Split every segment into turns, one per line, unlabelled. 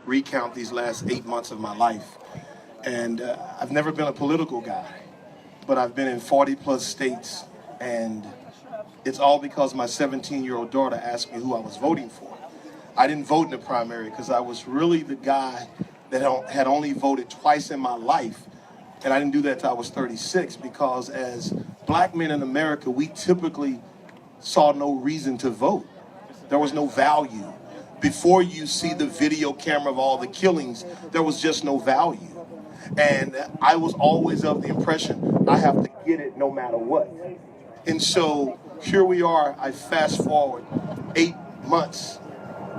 recount these last 8 months of my life. And I've never been a political guy, but I've been in 40 plus states, and it's all because my 17-year-old daughter asked me who I was voting for. I didn't vote in the primary because I was really the guy that had only voted twice in my life. And I didn't do that till I was 36, because as black men in America, we typically saw no reason to vote. There was no value. Before you see the video camera of all the killings, there was just no value. And I was always of the impression I have to get it no matter what. And so here we are, I fast forward 8 months,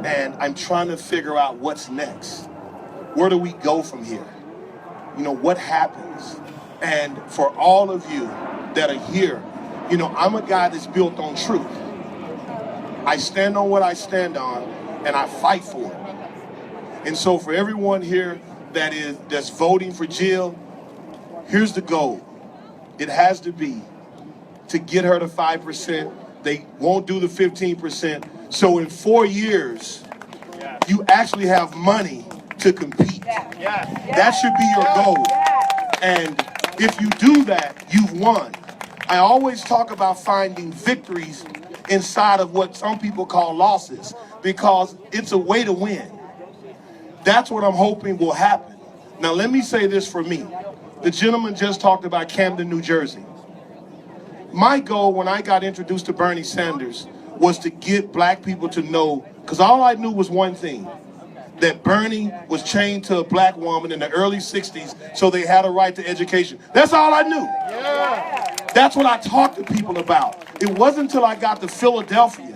and I'm trying to figure out what's next. Where do we go from here? You know, what happens? And for all of you that are here, you know, I'm a guy that's built on truth. I stand on what I stand on, and I fight for it. And so for everyone here that's voting for Jill, here's the goal. It has to be to get her to 5%. They won't do the 15%. So in 4 years, you actually have money to compete. That should be your goal. And if you do that, you've won. I always talk about finding victories inside of what some people call losses, because it's a way to win. That's what I'm hoping will happen. Now, let me say this for me. The gentleman just talked about Camden, New Jersey. My goal when I got introduced to Bernie Sanders was to get black people to know, because all I knew was one thing, that Bernie was chained to a black woman in the early 60s so they had a right to education. That's all I knew. That's what I talked to people about. It wasn't until I got to Philadelphia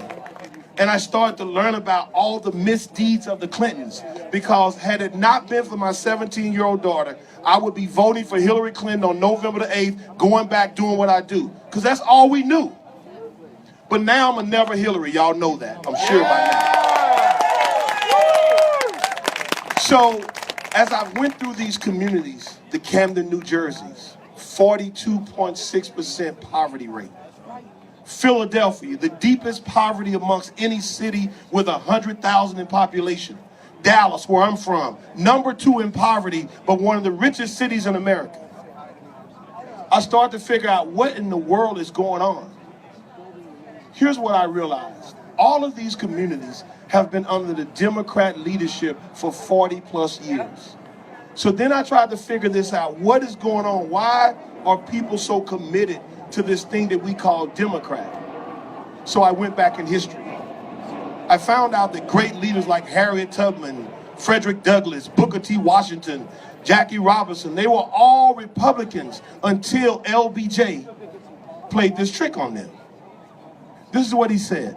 and I started to learn about all the misdeeds of the Clintons, because had it not been for my 17-year-old daughter, I would be voting for Hillary Clinton on November the 8th, going back, doing what I do, because that's all we knew. But now I'm a never Hillary. Y'all know that, I'm sure by now. So as I went through these communities, the Camden, New Jersey's, 42.6% poverty rate. Philadelphia, the deepest poverty amongst any city with 100,000 in population. Dallas, where I'm from, #2 in poverty, but one of the richest cities in America. I started to figure out what in the world is going on. Here's what I realized. All of these communities have been under the Democrat leadership for 40 plus years. So then I tried to figure this out. What is going on? Why are people so committed to this thing that we call Democrat? So I went back in history. I found out that great leaders like Harriet Tubman, Frederick Douglass, Booker T. Washington, Jackie Robinson, they were all Republicans until LBJ played this trick on them. This is what he said.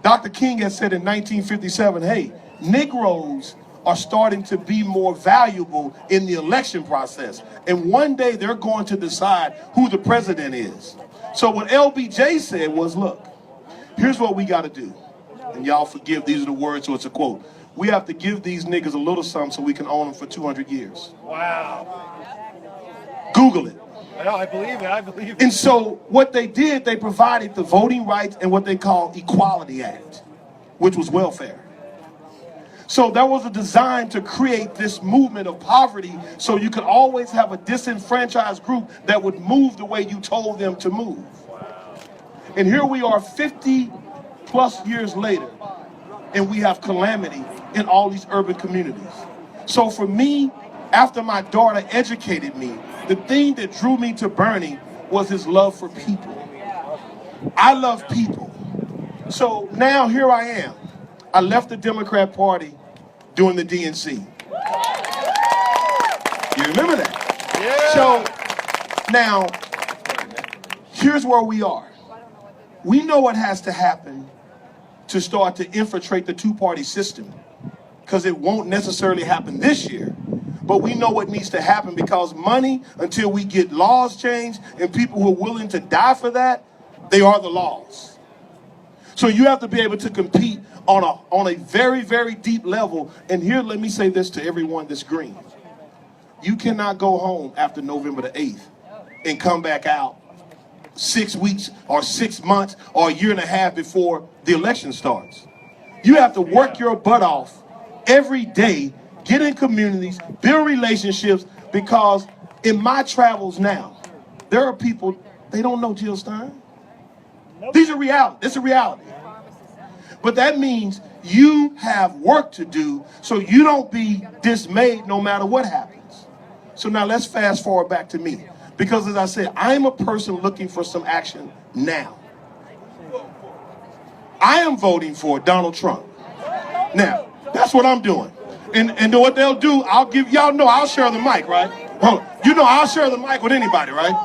Dr. King had said in 1957, hey, Negroes are starting to be more valuable in the election process. And one day they're going to decide who the president is. So what LBJ said was, look, here's what we got to do. And y'all forgive, these are the words, so it's a quote. We have to give these niggas a little something so we can own them for 200 years.
Wow.
Google it.
I believe it, I believe it.
And so what they did, they provided the Voting Rights and what they call Equality Act, which was welfare. So that was a design to create this movement of poverty so you could always have a disenfranchised group that would move the way you told them to move. And here we are 50 plus years later, and we have calamity in all these urban communities. So for me, after my daughter educated me, the thing that drew me to Bernie was his love for people. I love people. So now here I am. I left the Democrat Party during the DNC. You remember that?
Yeah.
So now, here's where we are. We know what has to happen to start to infiltrate the two-party system, because it won't necessarily happen this year. But we know what needs to happen, because money, until we get laws changed and people who are willing to die for that, they are the laws. So you have to be able to compete on a very, very deep level. And here, let me say this to everyone that's green. You cannot go home after November the 8th and come back out 6 weeks or 6 months or a year and a half before the election starts. You have to work your butt off every day, get in communities, build relationships, because in my travels now, there are people, they don't know Jill Stein. These are reality. It's a reality. But that means you have work to do so you don't be dismayed no matter what happens. So now let's fast forward back to me. Because as I said, I'm a person looking for some action now. I am voting for Donald Trump. Now, that's what I'm doing. And what they'll do, I'll give, y'all know I'll share the mic, right? Hold on. You know I'll share the mic with anybody, right?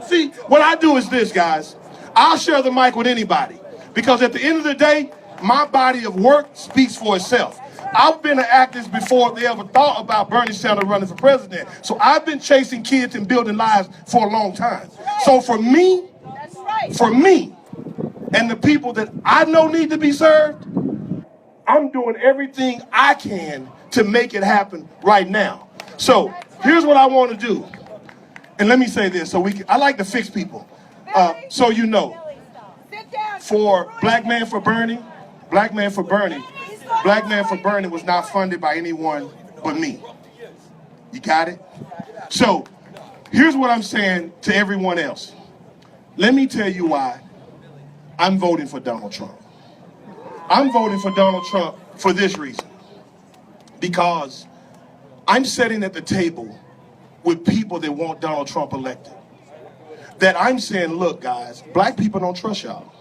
See, what I do is this, guys. I'll share the mic with anybody. Because at the end of the day, my body of work speaks for itself. I've been an activist before they ever thought about Bernie Sanders running for president. So I've been chasing kids and building lives for a long time. So for me, and the people that I know need to be served, I'm doing everything I can to make it happen right now. So here's what I want to do. And let me say this, I like to fix people. So you know, for Black Man for Bernie was not funded by anyone but me. You got it? So here's what I'm saying to everyone else. Let me tell you why I'm voting for Donald Trump. I'm voting for Donald Trump for this reason. Because I'm sitting at the table with people that want Donald Trump elected. That I'm saying, look, guys, black people don't trust y'all.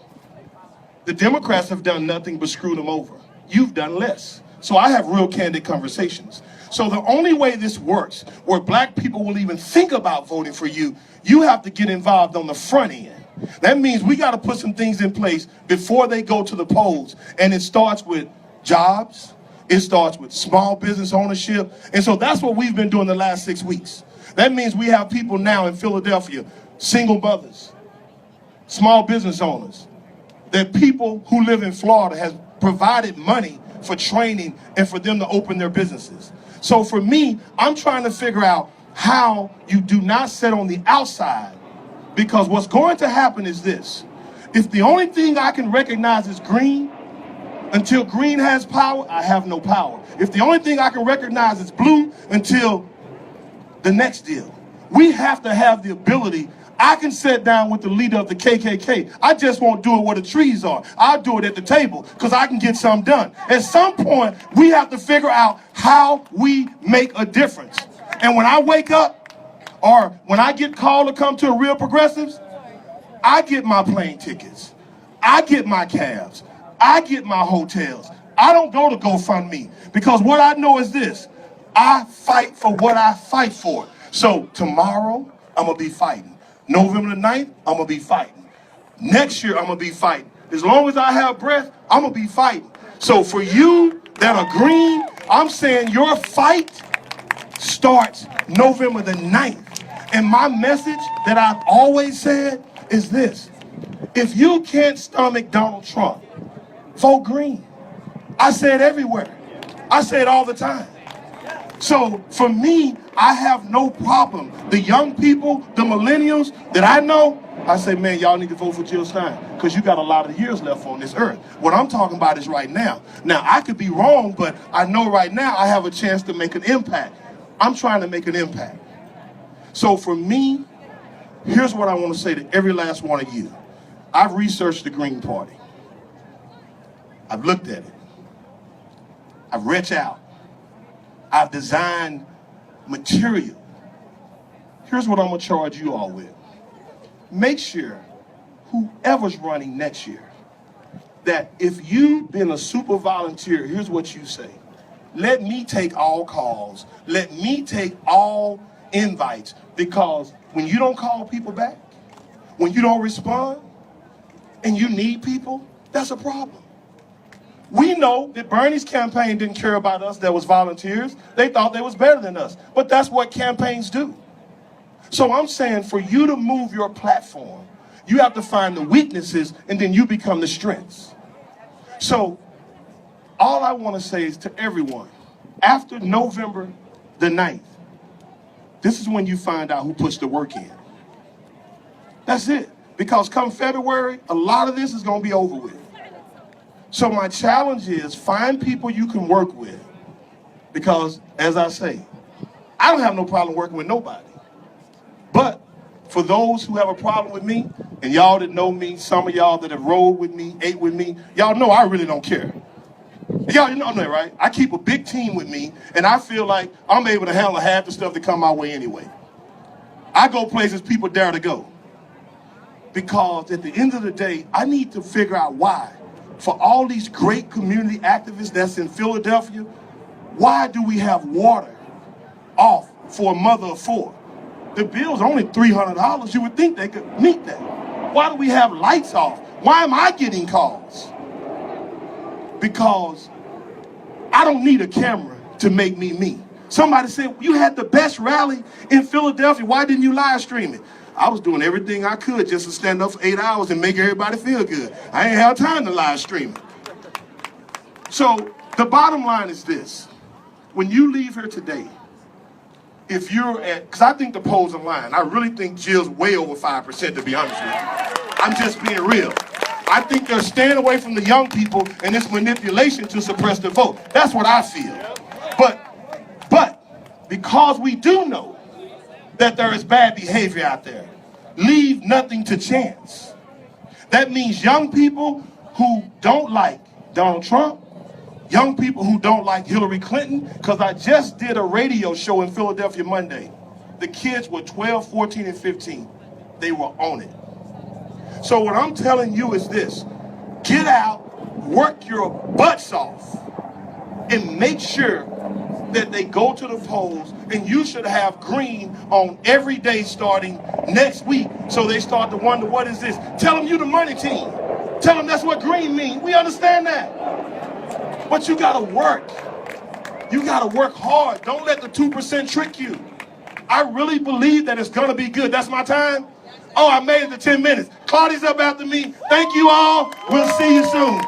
The Democrats have done nothing but screw them over. You've done less. So I have real candid conversations. So the only way this works, where black people will even think about voting for you, you have to get involved on the front end. That means we got to put some things in place before they go to the polls. And it starts with jobs. It starts with small business ownership. And so that's what we've been doing the last 6 weeks. That means we have people now in Philadelphia, single mothers, small business owners, that people who live in Florida has provided money for training and for them to open their businesses. So for me, I'm trying to figure out how you do not sit on the outside, because what's going to happen is this. If the only thing I can recognize is green, until green has power, I have no power. If the only thing I can recognize is blue, until the next deal. We have to have the ability. I can sit down with the leader of the KKK. I just won't do it where the trees are. I'll do it at the table because I can get something done. At some point, we have to figure out how we make a difference. And when I wake up, or when I get called to come to a Real Progressives, I get my plane tickets. I get my cabs. I get my hotels. I don't go to GoFundMe, because what I know is this. I fight for what I fight for. So tomorrow, I'm going to be fighting. November the 9th, I'm going to be fighting. Next year, I'm going to be fighting. As long as I have breath, I'm going to be fighting. So for you that are green, I'm saying your fight starts November the 9th. And my message that I've always said is this. If you can't stomach Donald Trump, vote green. I say it everywhere. I say it all the time. So for me, I have no problem. The young people, the millennials that I know, I say, man, y'all need to vote for Jill Stein, because you got a lot of years left on this earth. What I'm talking about is right now. Now, I could be wrong, but I know right now I have a chance to make an impact. I'm trying to make an impact. So for me, here's what I want to say to every last one of you. I've researched the Green Party. I've looked at it. I've reached out. I've designed material. Here's what I'm going to charge you all with. Make sure, whoever's running next year, that if you've been a super volunteer, here's what you say. Let me take all calls. Let me take all invites, because when you don't call people back, when you don't respond, and you need people, that's a problem. We know that Bernie's campaign didn't care about us that was volunteers. They thought they was better than us. But that's what campaigns do. So I'm saying, for you to move your platform, you have to find the weaknesses, and then you become the strengths. So all I want to say is to everyone, after November the 9th, this is when you find out who puts the work in. That's it. Because come February, a lot of this is going to be over with. So my challenge is find people you can work with. Because, as I say, I don't have no problem working with nobody. But for those who have a problem with me, and y'all that know me, some of y'all that have rolled with me, ate with me, y'all know I really don't care. Y'all, you know that, right? I keep a big team with me, and I feel like I'm able to handle half the stuff that come my way anyway. I go places people dare to go. Because at the end of the day, I need to figure out why. For all these great community activists that's in Philadelphia, why do we have water off for a mother of four? The bill's only $300. You would think they could meet that. Why do we have lights off? Why am I getting calls? Because I don't need a camera to make me me. Somebody said, you had the best rally in Philadelphia. Why didn't you live stream it? I was doing everything I could just to stand up for 8 hours and make everybody feel good. I ain't have time to live stream it. So the bottom line is this. When you leave here today, if you're at, because I think the polls are lying. I really think Jill's way over 5%, to be honest with you. I'm just being real. I think they're staying away from the young people and it's manipulation to suppress the vote. That's what I feel. But because we do know that there is bad behavior out there, leave nothing to chance. That means young people who don't like Donald Trump, young people who don't like Hillary Clinton, because I just did a radio show in Philadelphia Monday. The kids were 12, 14, and 15. They were on it. So what I'm telling you is this. Get out, work your butts off, and make sure that they go to the polls, and you should have green on every day starting next week. So they start to wonder, what is this? Tell them you the money team. Tell them that's what green means. We understand that. But you gotta work. You gotta work hard. Don't let the 2% trick you. I really believe that it's gonna be good. That's my time. Oh, I made it to 10 minutes. Claudia's up after me. Thank you all. We'll see you soon.